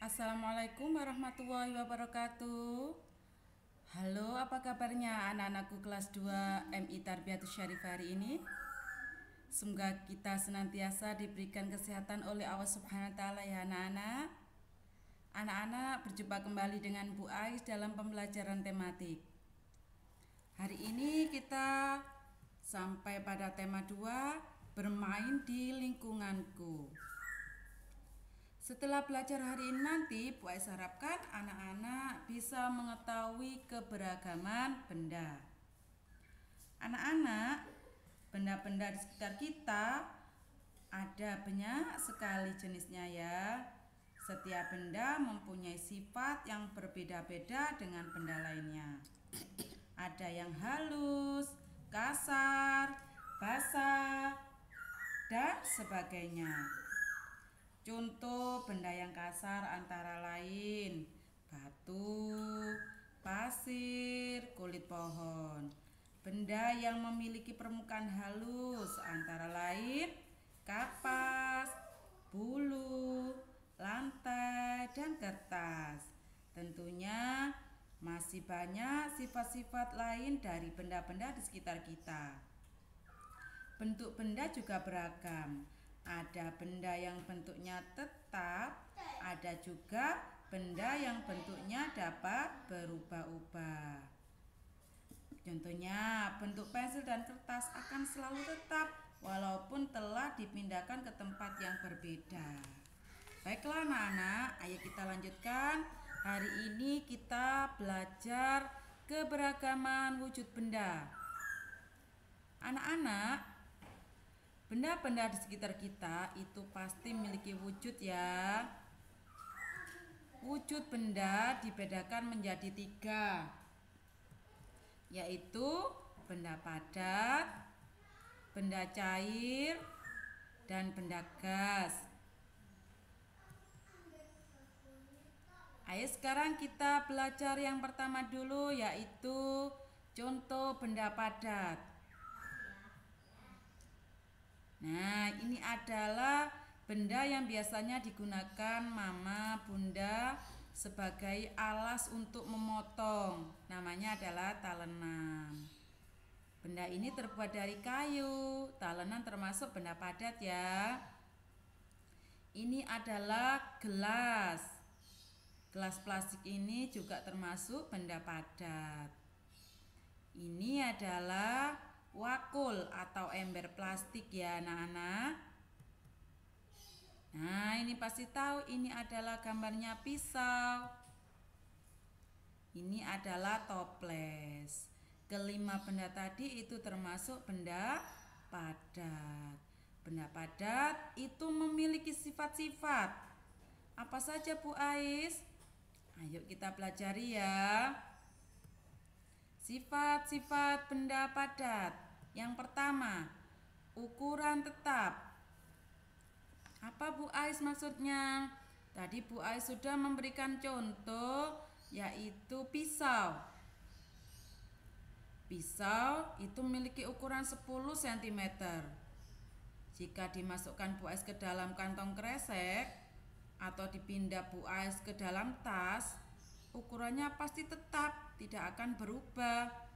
Assalamualaikum warahmatullahi wabarakatuh. Halo, apa kabarnya anak-anakku kelas 2 MI Tarbiyatus Syarif hari ini? Semoga kita senantiasa diberikan kesehatan oleh Allah Subhanahu wa taala ya anak-anak. Anak-anak, berjumpa kembali dengan Bu Ais dalam pembelajaran tematik. Hari ini kita sampai pada tema 2, bermain di lingkunganku. Setelah belajar hari ini nanti, Bu Ais harapkan anak-anak bisa mengetahui keberagaman benda. Anak-anak, benda-benda di sekitar kita ada banyak sekali jenisnya ya. Setiap benda mempunyai sifat yang berbeda-beda dengan benda lainnya. Ada yang halus, kasar, basah, dan sebagainya. Contoh benda yang kasar antara lain batu, pasir, kulit pohon. Benda yang memiliki permukaan halus antara lain kapas, bulu, lantai, dan kertas. Tentunya masih banyak sifat-sifat lain dari benda-benda di sekitar kita. Bentuk benda juga beragam. Ada benda yang bentuknya tetap, ada juga benda yang bentuknya dapat berubah-ubah. Contohnya, bentuk pensil dan kertas akan selalu tetap walaupun telah dipindahkan ke tempat yang berbeda. Baiklah anak-anak, ayo kita lanjutkan. Hari ini kita belajar keberagaman wujud benda. Anak-anak, benda-benda di sekitar kita itu pasti memiliki wujud ya. Wujud benda dibedakan menjadi 3, yaitu benda padat, benda cair, dan benda gas. Ayo sekarang kita belajar yang pertama dulu, yaitu contoh benda padat. Nah, ini adalah benda yang biasanya digunakan mama, bunda sebagai alas untuk memotong. Namanya adalah talenan. Benda ini terbuat dari kayu. Talenan termasuk benda padat ya. Ini adalah gelas. Gelas plastik ini juga termasuk benda padat. Ini adalah wakul atau ember plastik ya anak-anak. Nah, ini pasti tahu ini adalah gambarnya pisau. Ini adalah toples. Kelima benda tadi itu termasuk benda padat. Benda padat itu memiliki sifat-sifat. Apa saja Bu Ais? Ayo kita pelajari ya. Sifat-sifat benda padat. Yang pertama, ukuran tetap. Apa Bu Ais maksudnya? Tadi Bu Ais sudah memberikan contoh, yaitu pisau. Pisau itu memiliki ukuran 10 cm. Jika dimasukkan Bu Ais ke dalam kantong kresek atau dipindah Bu Ais ke dalam tas, ukurannya pasti tetap, tidak akan berubah.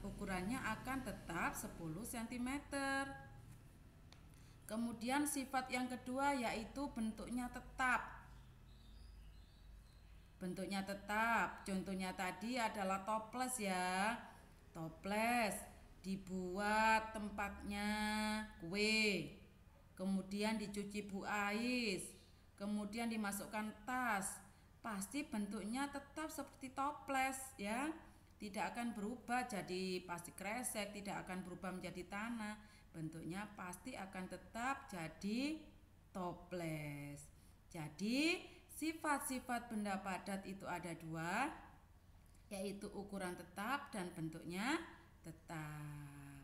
Ukurannya akan tetap 10 cm. Kemudian sifat yang kedua yaitu bentuknya tetap. Bentuknya tetap, contohnya tadi adalah toples ya. Toples dibuat tempatnya kue, kemudian dicuci Bu Ais, kemudian dimasukkan tas. Pasti bentuknya tetap seperti toples ya. Tidak akan berubah jadi plastik kresek, tidak akan berubah menjadi tanah. Bentuknya pasti akan tetap jadi toples. Jadi sifat-sifat benda padat itu ada 2, yaitu ukuran tetap dan bentuknya tetap.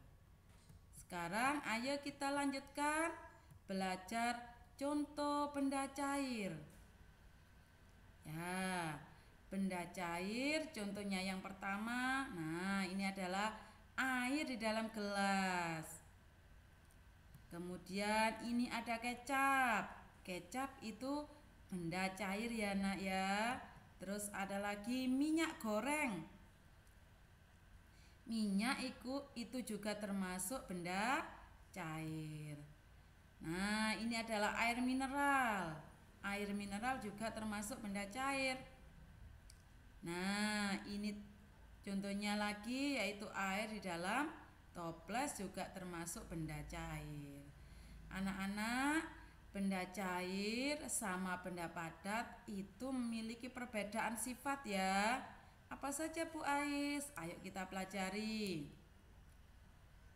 Sekarang ayo kita lanjutkan belajar contoh benda cair. Ya, benda cair contohnya yang pertama. Nah, ini adalah air di dalam gelas. Kemudian ini ada kecap. Kecap itu benda cair ya nak ya. Terus ada lagi minyak goreng. Minyak itu juga termasuk benda cair. Nah, ini adalah air mineral. Air mineral juga termasuk benda cair. Nah, ini contohnya lagi yaitu air di dalam toples juga termasuk benda cair. Anak-anak, benda cair sama benda padat itu memiliki perbedaan sifat ya. Apa saja Bu Ais? Ayo kita pelajari.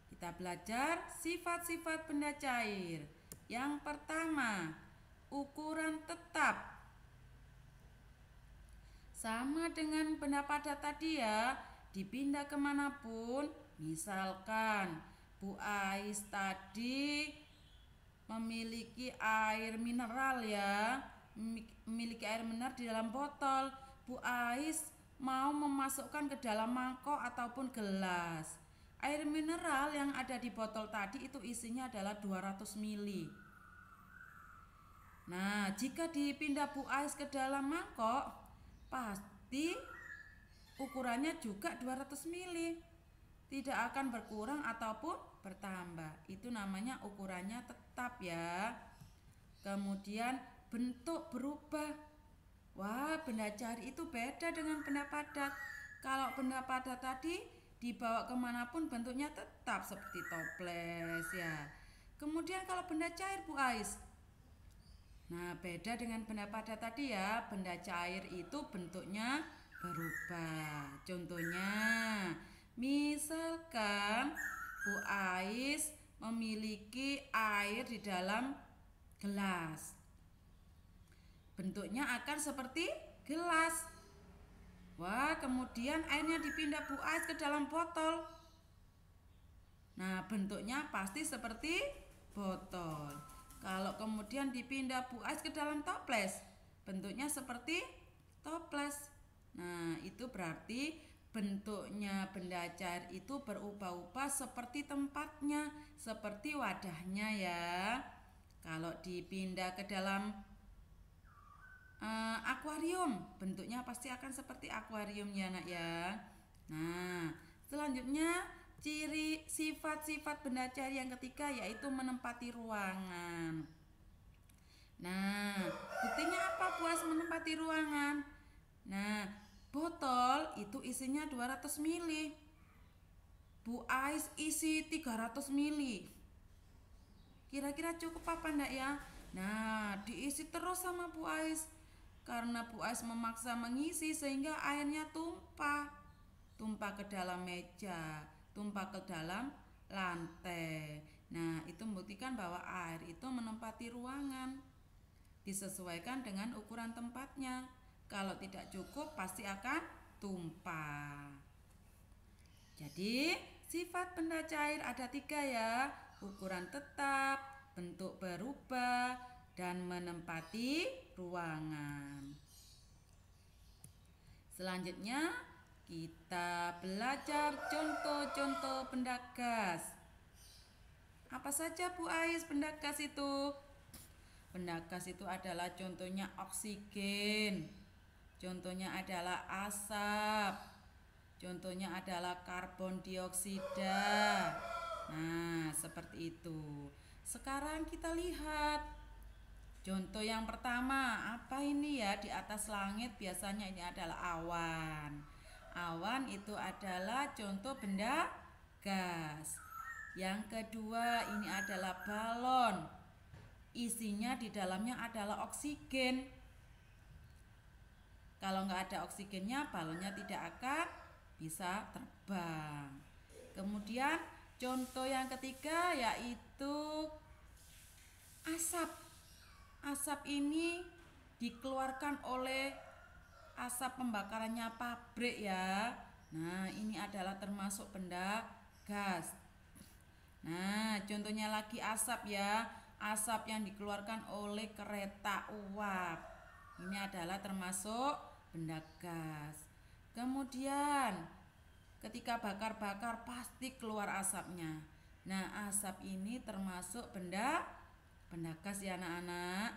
Kita belajar sifat-sifat benda cair. Yang pertama, ukuran tetap. Sama dengan benda padat tadi ya, dipindah kemanapun. Misalkan Bu Ais tadi memiliki air mineral ya, memiliki air mineral di dalam botol. Bu Ais mau memasukkan ke dalam mangkok ataupun gelas. Air mineral yang ada di botol tadi itu isinya adalah 200 ml. Nah, jika dipindah Bu Ais ke dalam mangkok, pasti ukurannya juga 200 ml. Tidak akan berkurang ataupun bertambah. Itu namanya ukurannya tetap ya. Kemudian bentuk berubah. Wah, benda cair itu beda dengan benda padat. Kalau benda padat tadi dibawa kemanapun bentuknya tetap seperti toples ya. Kemudian kalau benda cair Bu Ais, nah beda dengan benda padat tadi ya. Benda cair itu bentuknya berubah. Contohnya, misalkan Bu Ais memiliki air di dalam gelas. Bentuknya akan seperti gelas. Wah, kemudian airnya dipindah Bu Ais ke dalam botol. Nah, bentuknya pasti seperti botol. Kalau kemudian dipindah Bu Ais ke dalam toples, bentuknya seperti toples. Nah, itu berarti bentuknya benda cair itu berubah-ubah seperti tempatnya, seperti wadahnya ya. Kalau dipindah ke dalam akuarium, bentuknya pasti akan seperti akuarium ya nak ya. Nah, selanjutnya ciri sifat-sifat benda cair yang ketiga yaitu menempati ruangan. Nah, buktinya apa Bu Ais menempati ruangan? Nah, botol itu isinya 200 ml. Bu Ais isi 300 ml. Kira-kira cukup apa enggak ya? Nah, diisi terus sama Bu Ais. Karena Bu Ais memaksa mengisi sehingga airnya tumpah. Tumpah ke dalam meja, tumpah ke dalam lantai. Nah, itu membuktikan bahwa air itu menempati ruangan. Disesuaikan dengan ukuran tempatnya. Kalau tidak cukup pasti akan tumpah. Jadi, sifat benda cair ada 3 ya. Ukuran tetap, bentuk berubah, dan menempati ruangan. Selanjutnya kita belajar contoh-contoh benda gas. Apa saja Bu Ais benda gas itu? Benda gas itu adalah contohnya oksigen, contohnya adalah asap, contohnya adalah karbon dioksida. Nah, seperti itu. Sekarang kita lihat contoh yang pertama, apa ini ya di atas langit? Biasanya ini adalah awan. Awan itu adalah contoh benda gas. Yang kedua, ini adalah balon. Isinya di dalamnya adalah oksigen. Kalau nggak ada oksigennya, balonnya tidak akan bisa terbang. Kemudian contoh yang ketiga yaitu asap. Asap ini dikeluarkan oleh asap pembakarannya pabrik ya. Nah, ini adalah termasuk benda gas. Nah, contohnya lagi asap ya. Asap yang dikeluarkan oleh kereta uap. Ini adalah termasuk benda gas. Kemudian ketika bakar-bakar pasti keluar asapnya. Nah, asap ini termasuk benda gas ya anak-anak.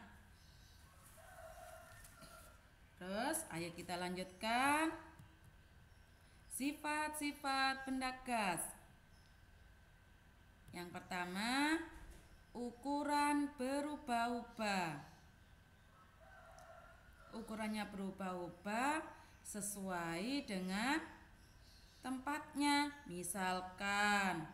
Terus ayo kita lanjutkan. Sifat-sifat benda gas. Yang pertama, ukuran berubah-ubah. Ukurannya berubah-ubah sesuai dengan tempatnya. Misalkan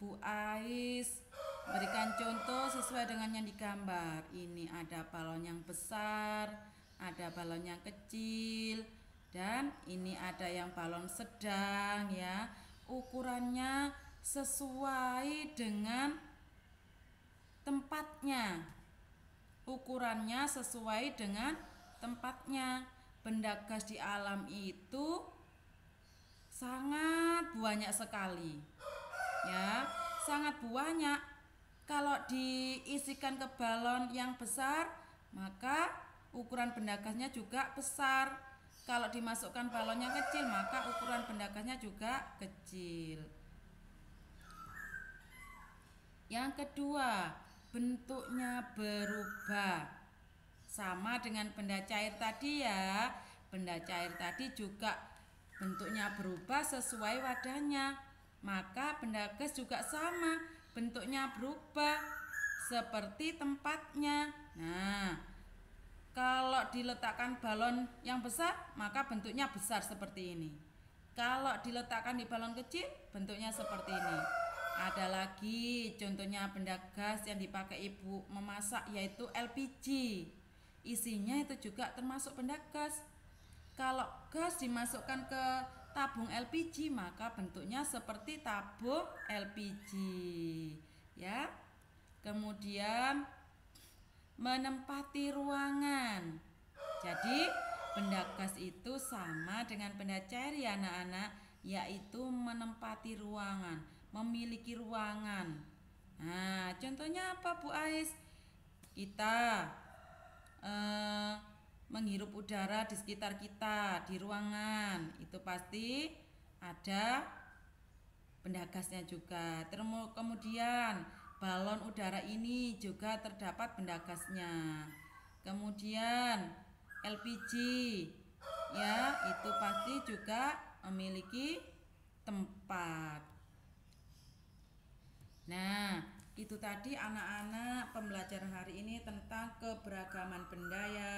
Bu Ais berikan contoh sesuai dengan yang digambar. Ini ada balon yang besar, ada balon yang kecil, dan ini ada yang balon sedang ya. Ukurannya sesuai dengan tempatnya. Ukurannya sesuai dengan tempatnya. Benda gas di alam itu sangat banyak sekali. Ya, sangat banyak. Kalau diisikan ke balon yang besar, maka ukuran benda gasnya juga besar. Kalau dimasukkan balon yang kecil, maka ukuran benda gasnya juga kecil. Yang kedua, bentuknya berubah. Sama dengan benda cair tadi ya. Benda cair tadi juga bentuknya berubah sesuai wadahnya. Maka benda gas juga sama, bentuknya berubah seperti tempatnya. Nah, kalau diletakkan balon yang besar, maka bentuknya besar seperti ini. Kalau diletakkan di balon kecil, bentuknya seperti ini. Ada lagi contohnya benda gas yang dipakai ibu memasak, yaitu LPG. Isinya itu juga termasuk benda gas. Kalau gas dimasukkan ke tabung LPG, maka bentuknya seperti tabung LPG ya. Kemudian menempati ruangan. Jadi benda gas itu sama dengan benda cair ya anak-anak, yaitu menempati ruangan, memiliki ruangan. Nah, contohnya apa Bu Ais? Kita menghirup udara di sekitar kita, di ruangan, itu pasti ada benda gasnya juga. Kemudian balon udara ini juga terdapat benda gasnya. Kemudian LPG ya, itu pasti juga memiliki tempat. Nah, itu tadi anak-anak pembelajaran hari ini tentang keberagaman benda ya.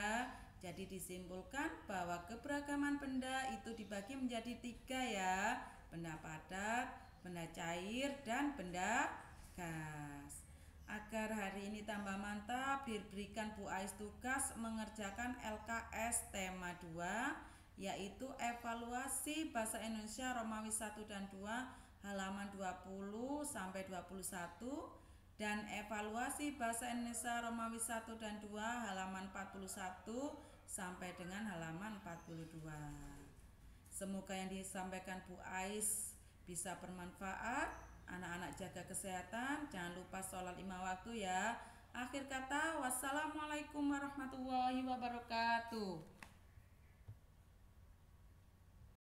Jadi disimpulkan bahwa keberagaman benda itu dibagi menjadi 3 ya. Benda padat, benda cair, dan benda gas. Agar hari ini tambah mantap, diberikan Bu Ais tugas mengerjakan LKS tema 2, yaitu evaluasi bahasa Indonesia Romawi 1 dan 2 halaman 20 sampai 21, dan evaluasi bahasa Indonesia Romawi 1 dan 2 halaman 41 sampai dengan halaman 42. Semoga yang disampaikan Bu Ais bisa bermanfaat. Anak-anak jaga kesehatan, jangan lupa sholat 5 waktu ya. Akhir kata, wassalamualaikum warahmatullahi wabarakatuh.